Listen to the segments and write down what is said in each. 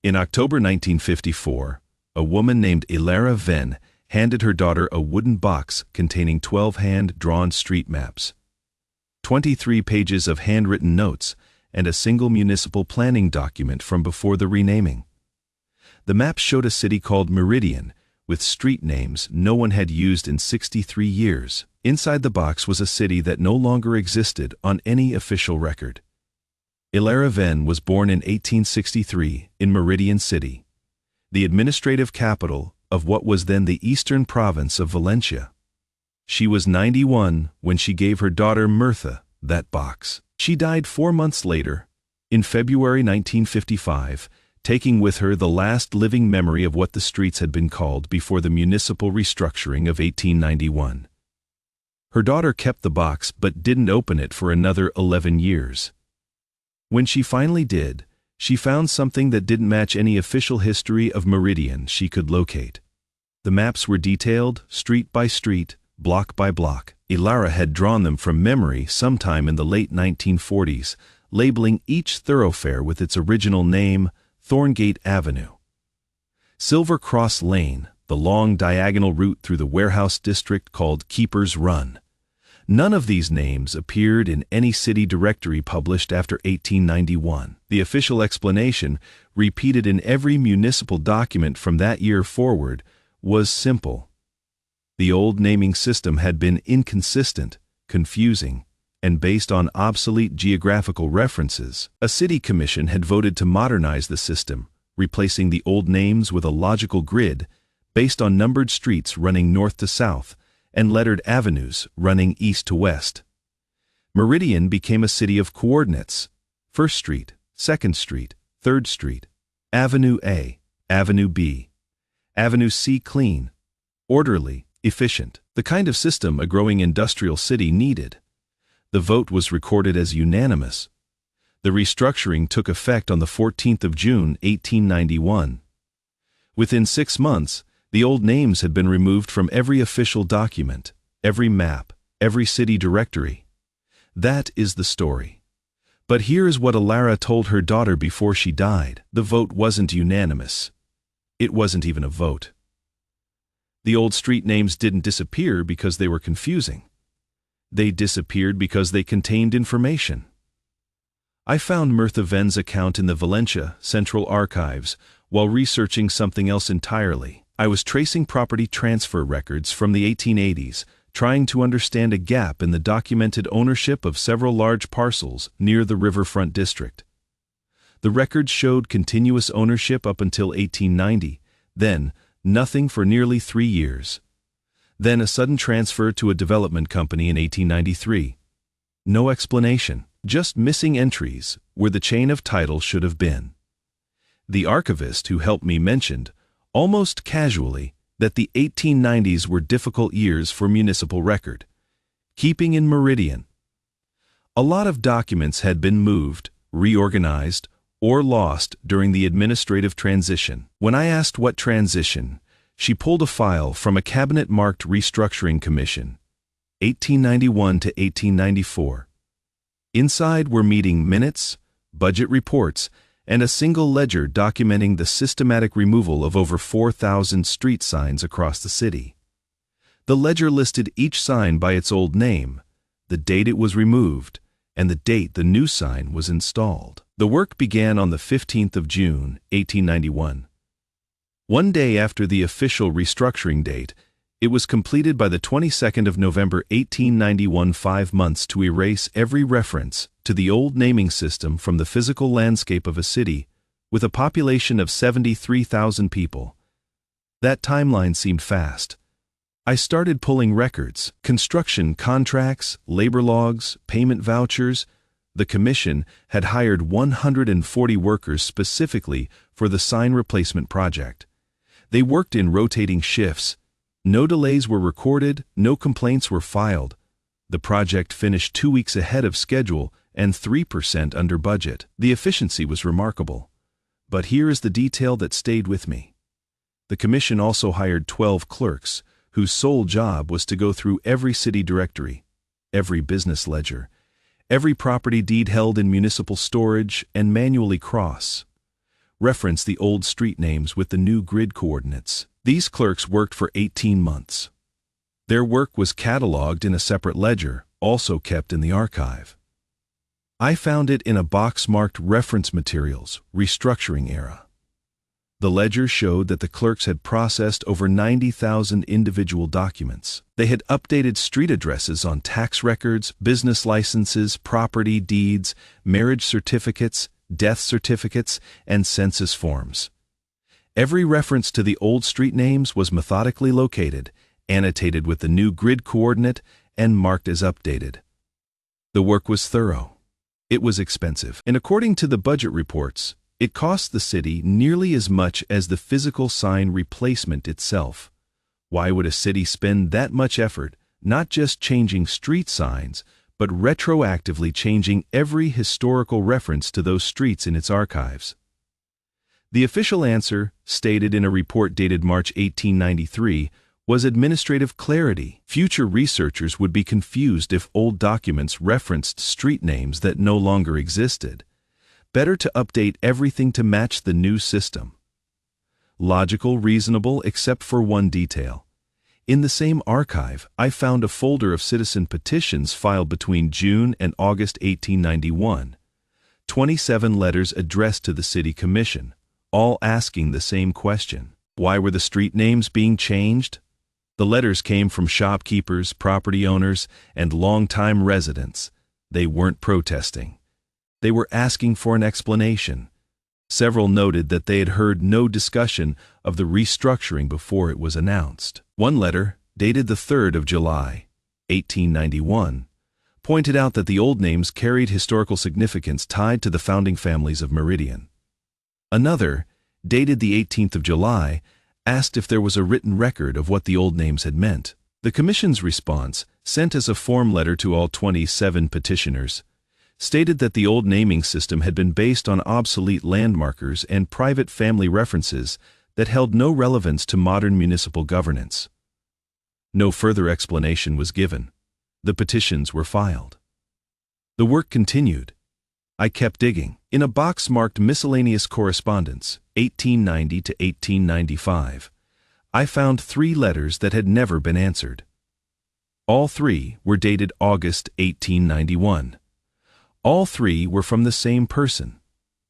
In October 1954, a woman named Elara Venn handed her daughter a wooden box containing 12 hand-drawn street maps, 23 pages of handwritten notes, and a single municipal planning document from before the renaming. The maps showed a city called Meridian, with street names no one had used in 63 years. Inside the box was a city that no longer existed on any official record. Elara Venn was born in 1863 in Meridian City, the administrative capital of what was then the eastern province of Valencia. She was 91 when she gave her daughter Mirtha that box. She died 4 months later, in February 1955, taking with her the last living memory of what the streets had been called before the municipal restructuring of 1891. Her daughter kept the box but didn't open it for another 11 years. When she finally did, she found something that didn't match any official history of Meridian she could locate. The maps were detailed, street by street, block by block. Elara had drawn them from memory sometime in the late 1940s, labeling each thoroughfare with its original name, Thorngate Avenue. Silvercross Lane, the long diagonal route through the warehouse district called Keeper's Run. None of these names appeared in any city directory published after 1891. The official explanation, repeated in every municipal document from that year forward, was simple. The old naming system had been inconsistent, confusing, and based on obsolete geographical references. A city commission had voted to modernize the system, replacing the old names with a logical grid based on numbered streets running north to south and lettered avenues running east to west. Meridian became a city of coordinates: 1st Street, 2nd Street, 3rd Street, Avenue A, Avenue B, Avenue C. Clean, orderly, efficient, the kind of system a growing industrial city needed. The vote was recorded as unanimous. The restructuring took effect on the 14th of June, 1891. Within 6 months, the old names had been removed from every official document, every map, every city directory. That is the story. But here is what Elara told her daughter before she died. The vote wasn't unanimous. It wasn't even a vote. The old street names didn't disappear because they were confusing. They disappeared because they contained information. I found Mirtha Venn's account in the Valencia Central Archives while researching something else entirely. I was tracing property transfer records from the 1880s, trying to understand a gap in the documented ownership of several large parcels near the riverfront district. The records showed continuous ownership up until 1890, then nothing for nearly 3 years. Then a sudden transfer to a development company in 1893. No explanation, just missing entries where the chain of title should have been. The archivist who helped me mentioned, almost casually, that the 1890s were difficult years for municipal record keeping in Meridian. A lot of documents had been moved, reorganized, or lost during the administrative transition. When I asked what transition, she pulled a file from a cabinet-marked restructuring commission, 1891 to 1894. Inside were meeting minutes, budget reports, and a single ledger documenting the systematic removal of over 4,000 street signs across the city. The ledger listed each sign by its old name, the date it was removed, and the date the new sign was installed. The work began on the 15th of June, 1891. One day after the official restructuring date, it was completed by the 22nd of November 1891, 5 months to erase every reference to the old naming system from the physical landscape of a city with a population of 73,000 people. That timeline seemed fast. I started pulling records, construction contracts, labor logs, payment vouchers. The commission had hired 140 workers specifically for the sign replacement project. They worked in rotating shifts. No delays were recorded, no complaints were filed. The project finished 2 weeks ahead of schedule and 3% under budget. The efficiency was remarkable. But here is the detail that stayed with me. The commission also hired 12 clerks, whose sole job was to go through every city directory, every business ledger, every property deed held in municipal storage, and manually cross, reference the old street names with the new grid coordinates. These clerks worked for 18 months. Their work was cataloged in a separate ledger, also kept in the archive. I found it in a box marked Reference Materials, Restructuring Era. The ledger showed that the clerks had processed over 90,000 individual documents. They had updated street addresses on tax records, business licenses, property deeds, marriage certificates, death certificates, and census forms. Every reference to the old street names was methodically located, annotated with the new grid coordinate, and marked as updated. The work was thorough. It was expensive, and according to the budget reports, it cost the city nearly as much as the physical sign replacement itself. Why would a city spend that much effort, not just changing street signs, but retroactively changing every historical reference to those streets in its archives? The official answer, stated in a report dated March 1893, was administrative clarity. Future researchers would be confused if old documents referenced street names that no longer existed. Better to update everything to match the new system. Logical, reasonable, except for one detail. In the same archive, I found a folder of citizen petitions filed between June and August 1891. 27 letters addressed to the City Commission, all asking the same question. Why were the street names being changed? The letters came from shopkeepers, property owners, and long-time residents. They weren't protesting. They were asking for an explanation. Several noted that they had heard no discussion of the restructuring before it was announced. One letter, dated the 3rd of July, 1891, pointed out that the old names carried historical significance tied to the founding families of Meridian. Another, dated the 18th of July, asked if there was a written record of what the old names had meant. The Commission's response, sent as a form letter to all 27 petitioners, stated that the old naming system had been based on obsolete landmarkers and private family references that held no relevance to modern municipal governance. No further explanation was given. The petitions were filed. The work continued. I kept digging. In a box marked Miscellaneous Correspondence, 1890 to 1895, I found 3 letters that had never been answered. All 3 were dated August 1891. All 3 were from the same person,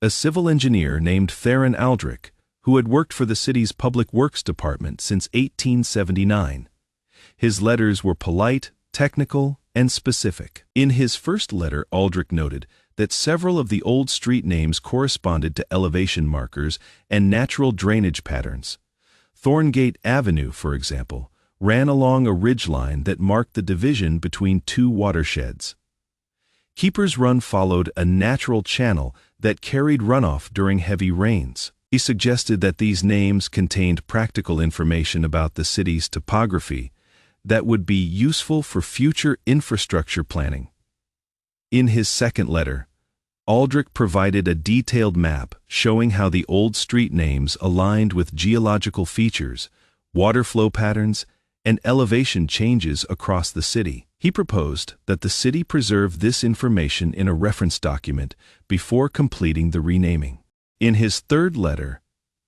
a civil engineer named Theron Aldrich, who had worked for the city's Public Works Department since 1879. His letters were polite, technical, and specific. In his first letter, Aldrich noted that several of the old street names corresponded to elevation markers and natural drainage patterns. Thorngate Avenue, for example, ran along a ridgeline that marked the division between 2 watersheds. Keeper's Run followed a natural channel that carried runoff during heavy rains. He suggested that these names contained practical information about the city's topography that would be useful for future infrastructure planning. In his second letter, Aldrich provided a detailed map showing how the old street names aligned with geological features, water flow patterns, and elevation changes across the city. He proposed that the city preserve this information in a reference document before completing the renaming. In his third letter,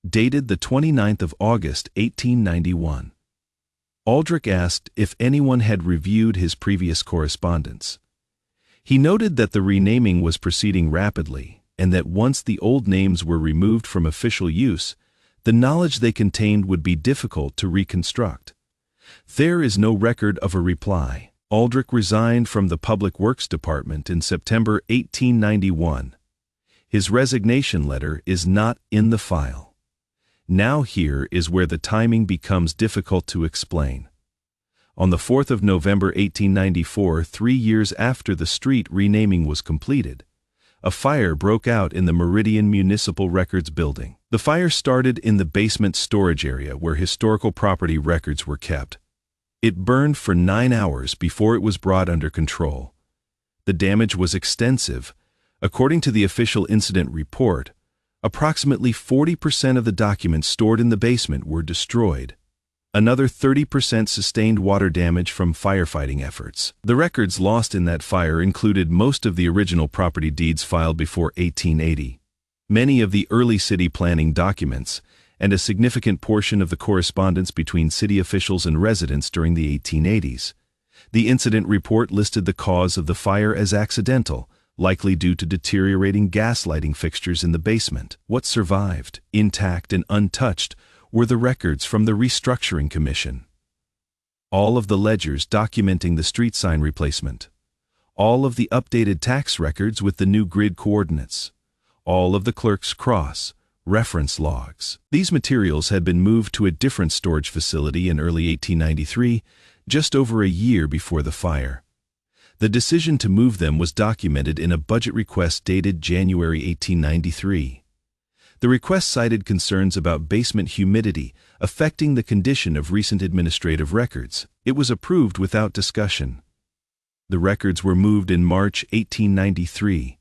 dated the 29th of August 1891, Aldrich asked if anyone had reviewed his previous correspondence. He noted that the renaming was proceeding rapidly and that once the old names were removed from official use, the knowledge they contained would be difficult to reconstruct. There is no record of a reply. Aldrich resigned from the Public Works Department in September 1891. His resignation letter is not in the file. Now here is where the timing becomes difficult to explain. On the 4th of November 1894, 3 years after the street renaming was completed, a fire broke out in the Meridian Municipal Records building. The fire started in the basement storage area where historical property records were kept. It burned for 9 hours before it was brought under control. The damage was extensive. According to the official incident report, approximately 40% of the documents stored in the basement were destroyed. Another 30% sustained water damage from firefighting efforts. The records lost in that fire included most of the original property deeds filed before 1880. many of the early city planning documents, and a significant portion of the correspondence between city officials and residents during the 1880s. The incident report listed the cause of the fire as accidental, likely due to deteriorating gas lighting fixtures in the basement. What survived, intact and untouched, were the records from the Restructuring Commission. All of the ledgers documenting the street sign replacement. All of the updated tax records with the new grid coordinates. All of the clerk's reference logs. These materials had been moved to a different storage facility in early 1893, just over a year before the fire. The decision to move them was documented in a budget request dated January 1893. The request cited concerns about basement humidity affecting the condition of recent administrative records. It was approved without discussion. The records were moved in March 1893.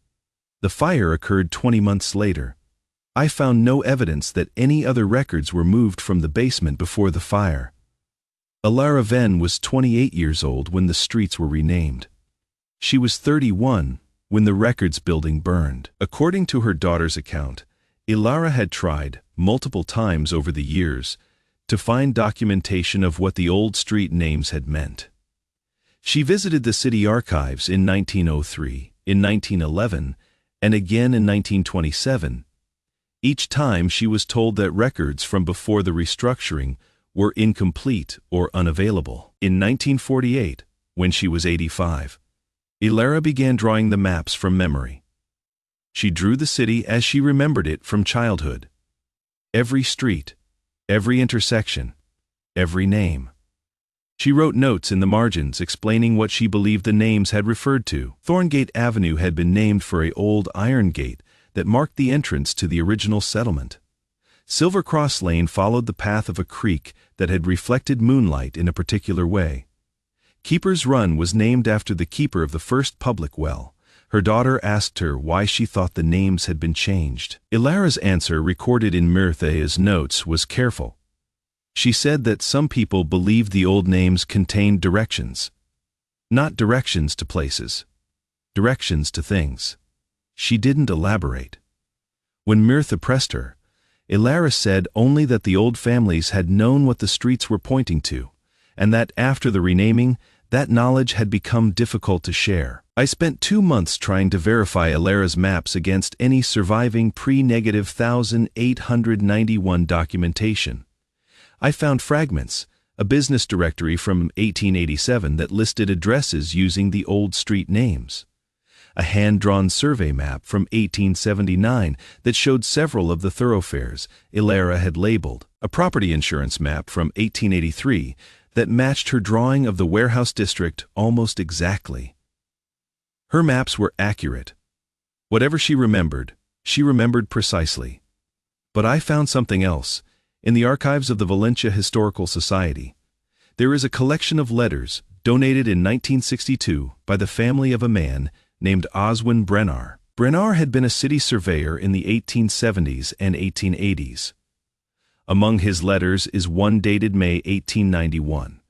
The fire occurred 20 months later. I found no evidence that any other records were moved from the basement before the fire. Elara Venn was 28 years old when the streets were renamed. She was 31 when the records building burned. According to her daughter's account, Elara had tried, multiple times over the years, to find documentation of what the old street names had meant. She visited the city archives in 1903, in 1911, and again in 1927. Each time she was told that records from before the restructuring were incomplete or unavailable. In 1948, when she was 85, Elara began drawing the maps from memory. She drew the city as she remembered it from childhood. Every street, every intersection, every name. She wrote notes in the margins explaining what she believed the names had referred to. Thorngate Avenue had been named for an old iron gate that marked the entrance to the original settlement. Silvercross Lane followed the path of a creek that had reflected moonlight in a particular way. Keeper's Run was named after the keeper of the first public well. Her daughter asked her why she thought the names had been changed. Elara's answer, recorded in Mirtha's notes, was careful. She said that some people believed the old names contained directions. Not directions to places. Directions to things. She didn't elaborate. When Mirtha pressed her, Elara said only that the old families had known what the streets were pointing to, and that after the renaming, that knowledge had become difficult to share. I spent 2 months trying to verify Elara's maps against any surviving pre-negative 1891 documentation. I found fragments, a business directory from 1887 that listed addresses using the old street names. A hand-drawn survey map from 1879 that showed several of the thoroughfares Elara had labeled. A property insurance map from 1883 that matched her drawing of the warehouse district almost exactly. Her maps were accurate. Whatever she remembered precisely. But I found something else. In the archives of the Valencia Historical Society, there is a collection of letters donated in 1962 by the family of a man named Oswin Brennar. Brennar had been a city surveyor in the 1870s and 1880s. Among his letters is one dated May 1891,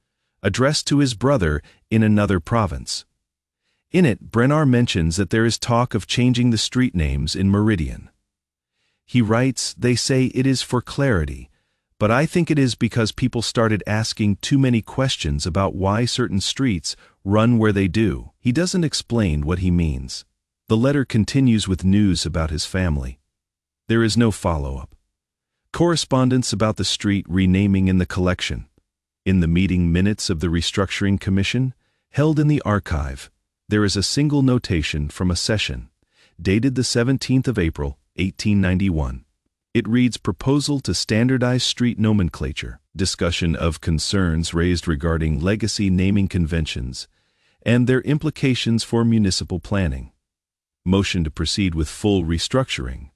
addressed to his brother in another province. In it, Brennar mentions that there is talk of changing the street names in Meridian. He writes, "They say it is for clarity, but I think it is because people started asking too many questions about why certain streets run where they do." He doesn't explain what he means. The letter continues with news about his family. There is no follow-up. Correspondence about the street renaming in the collection. In the meeting minutes of the Restructuring Commission, held in the archive, there is a single notation from a session, dated the 17th of April, 1891. It reads, "Proposal to standardize street nomenclature, discussion of concerns raised regarding legacy naming conventions, and their implications for municipal planning. Motion to proceed with full restructuring.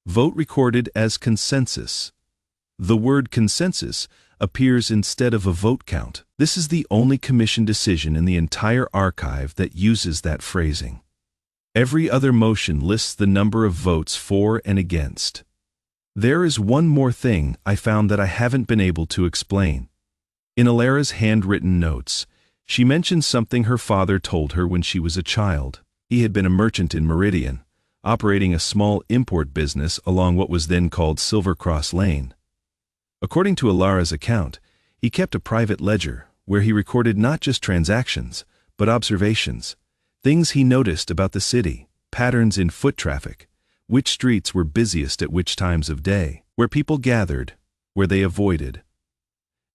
Vote recorded as consensus." The word consensus appears instead of a vote count. This is the only commission decision in the entire archive that uses that phrasing. Every other motion lists the number of votes for and against. There is one more thing I found that I haven't been able to explain. In Elara's handwritten notes, she mentions something her father told her when she was a child. He had been a merchant in Meridian, operating a small import business along what was then called Silvercross Lane. According to Elara's account, he kept a private ledger where he recorded not just transactions, but observations, things he noticed about the city, patterns in foot traffic, which streets were busiest at which times of day, where people gathered, where they avoided.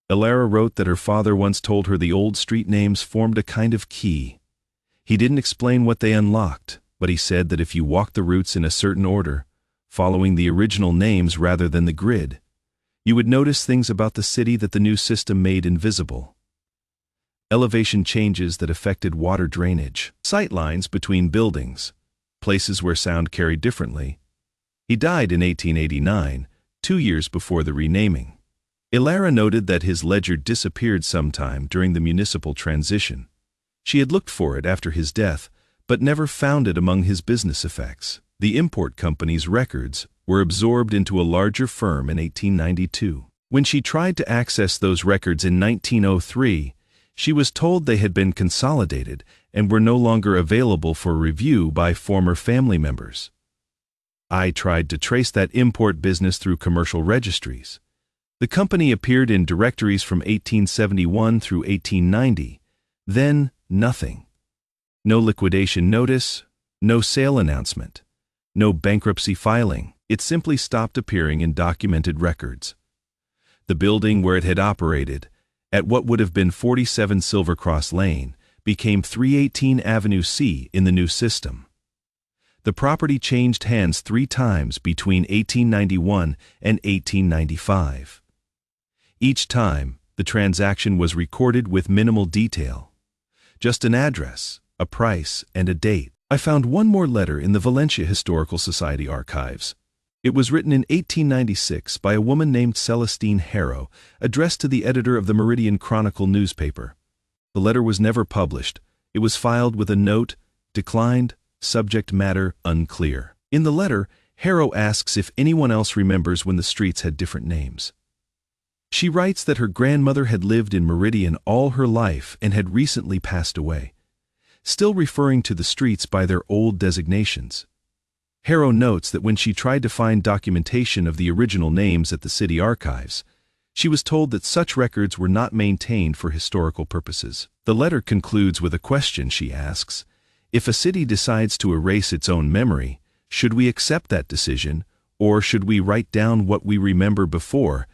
Elara wrote that her father once told her the old street names formed a kind of key. He didn't explain what they unlocked, but he said that if you walked the routes in a certain order, following the original names rather than the grid, you would notice things about the city that the new system made invisible. Elevation changes that affected water drainage, sight lines between buildings, places where sound carried differently. He died in 1889, 2 years before the renaming. Elara noted that his ledger disappeared sometime during the municipal transition. She had looked for it after his death, but never found it among his business effects. The import company's records were absorbed into a larger firm in 1892. When she tried to access those records in 1903, she was told they had been consolidated and were no longer available for review by former family members. I tried to trace that import business through commercial registries. The company appeared in directories from 1871 through 1890. Then, nothing. No liquidation notice, no sale announcement, no bankruptcy filing. It simply stopped appearing in documented records. The building where it had operated, at what would have been 47 Silvercross Lane, became 318 Avenue C in the new system. The property changed hands 3 times between 1891 and 1895. Each time, the transaction was recorded with minimal detail. Just an address, a price, and a date. I found one more letter in the Valencia Historical Society archives. It was written in 1896 by a woman named Celestine Harrow, addressed to the editor of the Meridian Chronicle newspaper. The letter was never published. It was filed with a note, declined, subject matter unclear. In the letter, Harrow asks if anyone else remembers when the streets had different names. She writes that her grandmother had lived in Meridian all her life and had recently passed away, still referring to the streets by their old designations. Harrow notes that when she tried to find documentation of the original names at the city archives, she was told that such records were not maintained for historical purposes. The letter concludes with a question she asks: if a city decides to erase its own memory, should we accept that decision, or should we write down what we remember before?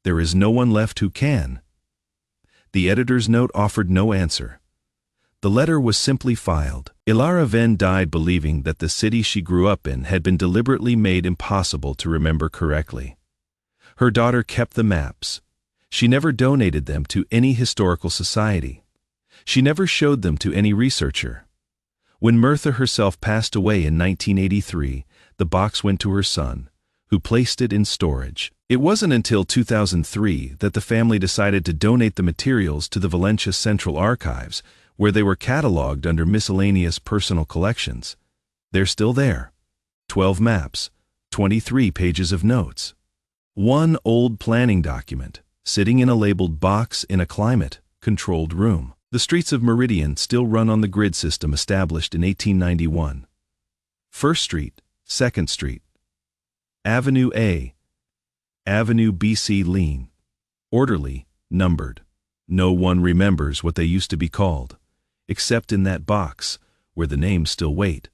There is no one left who can. The editor's note offered no answer. The letter was simply filed. Elara Venn died believing that the city she grew up in had been deliberately made impossible to remember correctly. Her daughter kept the maps. She never donated them to any historical society. She never showed them to any researcher. When Mirtha herself passed away in 1983, the box went to her son, who placed it in storage. It wasn't until 2003 that the family decided to donate the materials to the Valencia Central Archives, where they were cataloged under miscellaneous personal collections. They're still there. 12 maps, 23 pages of notes. One old planning document, sitting in a labeled box in a climate-controlled room. The streets of Meridian still run on the grid system established in 1891. 1st Street, 2nd Street, Avenue A, Avenue BC Lean. Orderly, numbered. No one remembers what they used to be called, except in that box, where the names still wait.